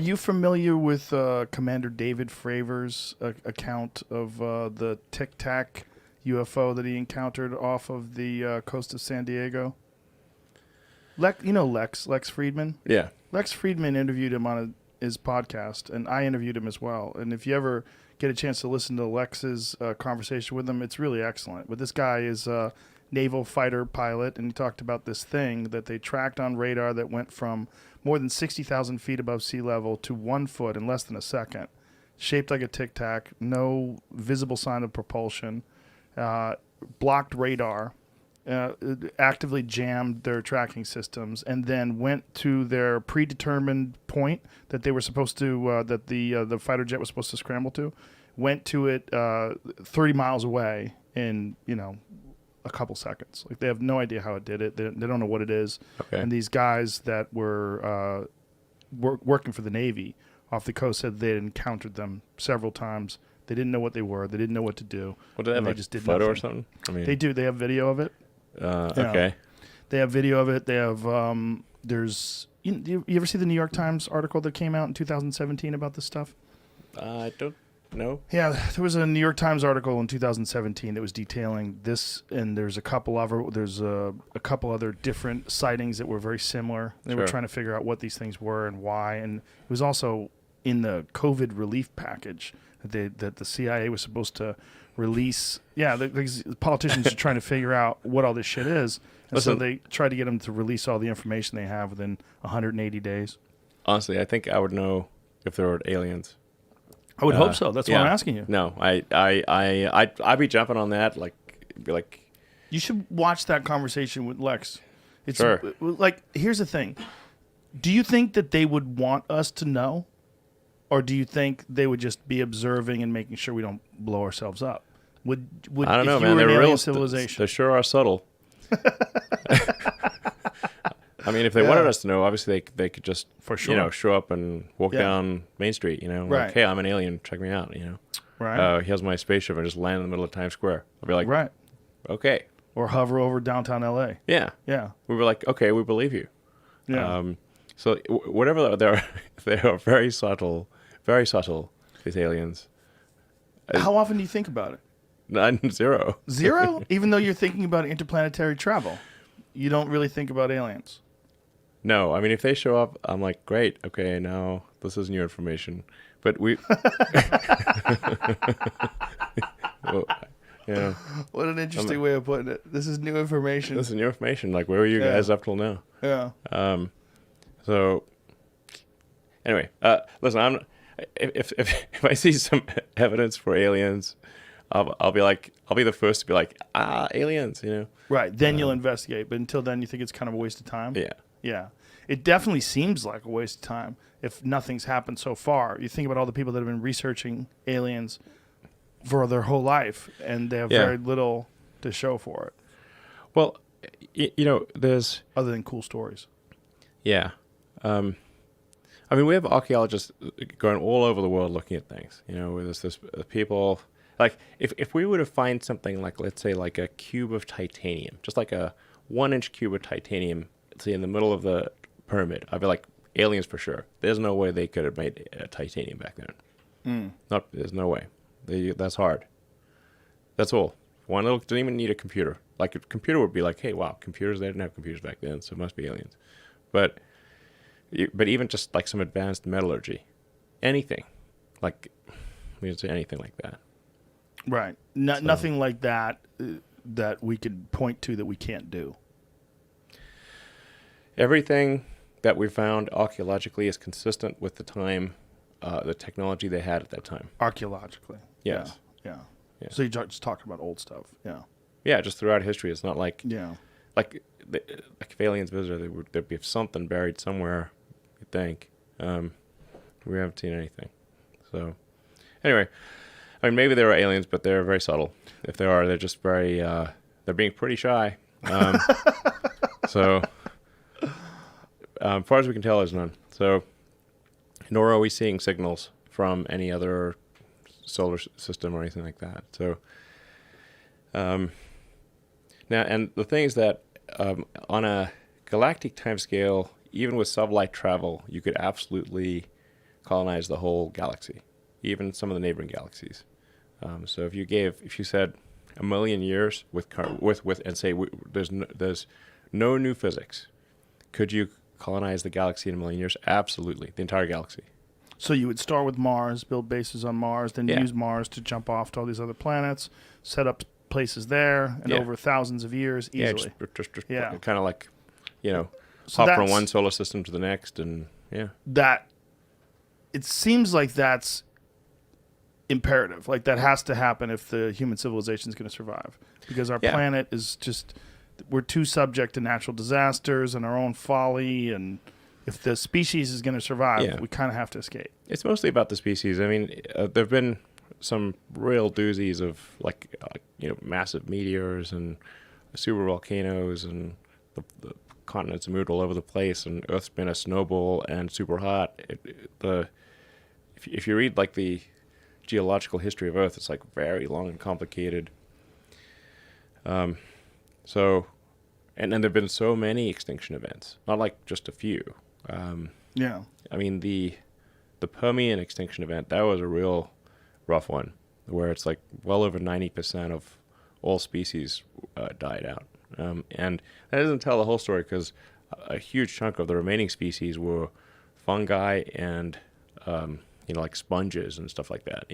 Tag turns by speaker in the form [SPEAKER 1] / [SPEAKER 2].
[SPEAKER 1] Are you familiar with Commander David Fravor's account of the Tic Tac UFO that he encountered off of the coast of San Diego? Lex Friedman?
[SPEAKER 2] Yeah.
[SPEAKER 1] Lex Friedman interviewed him on his podcast, and I interviewed him as well. And if you ever get a chance to listen to Lex's conversation with him, it's really excellent. But this guy is a naval fighter pilot, and he talked about this thing that they tracked on radar that went from more than 60,000 feet above sea level to 1 foot in less than a second, shaped like a Tic Tac, no visible sign of propulsion, blocked radar, actively jammed their tracking systems, and then went to their predetermined point that they were supposed to, that the fighter jet was supposed to scramble to, went to it 30 miles away in, a couple seconds. Like, they have no idea how it did it. They don't know what it is.
[SPEAKER 2] Okay.
[SPEAKER 1] And these guys that were working for the Navy off the coast said they had encountered them several times. They didn't know what they were. They didn't know what to do.
[SPEAKER 2] Well, do they have
[SPEAKER 1] they
[SPEAKER 2] a
[SPEAKER 1] just did
[SPEAKER 2] photo
[SPEAKER 1] nothing.
[SPEAKER 2] or something? I mean,
[SPEAKER 1] They do. They have video of it.
[SPEAKER 2] Okay.
[SPEAKER 1] They have video of it. They have there's you ever see the New York Times article that came out in 2017 about this stuff?
[SPEAKER 2] I don't know.
[SPEAKER 1] Yeah, there was a New York Times article in 2017 that was detailing this, and there's a couple other different sightings that were very similar. They were trying to figure out what these things were and why, and it was also in the COVID relief package that the CIA was supposed to release. Yeah, the politicians are trying to figure out what all this shit is, and so they tried to get them to release all the information they have within 180 days.
[SPEAKER 2] Honestly, I think I would know if there were aliens.
[SPEAKER 1] I would hope so. That's why I'm asking you.
[SPEAKER 2] No, I'd be jumping on that. Be like,
[SPEAKER 1] you should watch that conversation with Lex. It's
[SPEAKER 2] Sure.
[SPEAKER 1] Like, here's the thing. Do you think that they would want us to know? Or do you think they would just be observing and making sure we don't blow ourselves up? Would
[SPEAKER 2] I don't know,
[SPEAKER 1] if
[SPEAKER 2] man.
[SPEAKER 1] you were
[SPEAKER 2] They're
[SPEAKER 1] an alien
[SPEAKER 2] real
[SPEAKER 1] civilization?
[SPEAKER 2] They sure are subtle. I mean, if they wanted us to know, obviously they could just,
[SPEAKER 1] For sure.
[SPEAKER 2] show up and walk down Main Street,
[SPEAKER 1] Right.
[SPEAKER 2] like, hey, I'm an alien, check me out,
[SPEAKER 1] Right.
[SPEAKER 2] Here's my spaceship and just land in the middle of Times Square. I'll be like,
[SPEAKER 1] Right.
[SPEAKER 2] okay.
[SPEAKER 1] Or hover over downtown LA.
[SPEAKER 2] Yeah.
[SPEAKER 1] Yeah.
[SPEAKER 2] We were like, okay, we believe you.
[SPEAKER 1] Yeah.
[SPEAKER 2] So whatever they're very subtle, these aliens.
[SPEAKER 1] How often do you think about it?
[SPEAKER 2] None, zero.
[SPEAKER 1] Zero? Even though you're thinking about interplanetary travel, you don't really think about aliens.
[SPEAKER 2] No, I mean, if they show up, I'm like, great, okay, now this is new information. But we... well, yeah.
[SPEAKER 1] What an interesting way of putting it. This is new information.
[SPEAKER 2] This is new information. Like, where were you guys up till now?
[SPEAKER 1] Yeah.
[SPEAKER 2] So, anyway, listen, if I see some evidence for aliens, I'll be the first to be like, aliens,
[SPEAKER 1] Right. Then you'll investigate. But until then, you think it's kind of a waste of time?
[SPEAKER 2] Yeah.
[SPEAKER 1] Yeah. It definitely seems like a waste of time if nothing's happened so far. You think about all the people that have been researching aliens for their whole life, and they have very little to show for it.
[SPEAKER 2] Well, there's...
[SPEAKER 1] Other than cool stories.
[SPEAKER 2] Yeah. I mean, we have archaeologists going all over the world looking at things. Where there's this people... Like, if we were to find something like, let's say, like a cube of titanium, just like a 1-inch cube of titanium, let's say in the middle of the pyramid, I'd be like, aliens for sure. There's no way they could have made titanium back then. There's no way. That's hard. That's all. One little, didn't even need a computer. Like, a computer would be like, hey, wow, computers, they didn't have computers back then, so it must be aliens. But even just like some advanced metallurgy, anything, like, we would say anything like that.
[SPEAKER 1] Right. Nothing like that that we could point to that we can't do.
[SPEAKER 2] Everything that we found archaeologically is consistent with the time, the technology they had at that time.
[SPEAKER 1] Archaeologically.
[SPEAKER 2] Yes.
[SPEAKER 1] Yeah. So you're just talking about old stuff. Yeah.
[SPEAKER 2] Yeah, just throughout history. It's not like...
[SPEAKER 1] Yeah.
[SPEAKER 2] Like if aliens visited, there'd be something buried somewhere, you'd think. We haven't seen anything. So, anyway... I mean, maybe there are aliens, but they're very subtle. If they are, they're just very, they're being pretty shy. So, as far as we can tell, there's none. So, nor are we seeing signals from any other solar system or anything like that. So, now, and the thing is that on a galactic timescale, even with sublight travel, you could absolutely colonize the whole galaxy, even some of the neighboring galaxies. So if you said 1,000,000 years and say there's no new physics, could you colonize the galaxy in 1,000,000 years? Absolutely, the entire galaxy.
[SPEAKER 1] So you would start with Mars, build bases on Mars, then
[SPEAKER 2] Yeah.
[SPEAKER 1] use Mars to jump off to all these other planets, set up places there, and
[SPEAKER 2] Yeah.
[SPEAKER 1] over thousands of years easily.
[SPEAKER 2] Yeah, kind of like,
[SPEAKER 1] So
[SPEAKER 2] hop from
[SPEAKER 1] that's-
[SPEAKER 2] one solar system to the next, and yeah.
[SPEAKER 1] That it seems like that's imperative. Like that has to happen if the human civilization is going to survive, because our
[SPEAKER 2] Yeah.
[SPEAKER 1] planet is just we're too subject to natural disasters and our own folly, and if the species is going to survive,
[SPEAKER 2] Yeah.
[SPEAKER 1] we kind of have to escape.
[SPEAKER 2] It's mostly about the species. I mean, there've been some real doozies of massive meteors and super volcanoes, and the continents moved all over the place, and Earth's been a snowball and super hot. If you read like the geological history of Earth, it's like very long and complicated. And then there've been so many extinction events, not like just a few.
[SPEAKER 1] Yeah.
[SPEAKER 2] I mean, the Permian extinction event, that was a real rough one, where it's like well over 90% of all species died out. And that doesn't tell the whole story, because a huge chunk of the remaining species were fungi and, like sponges and stuff like that,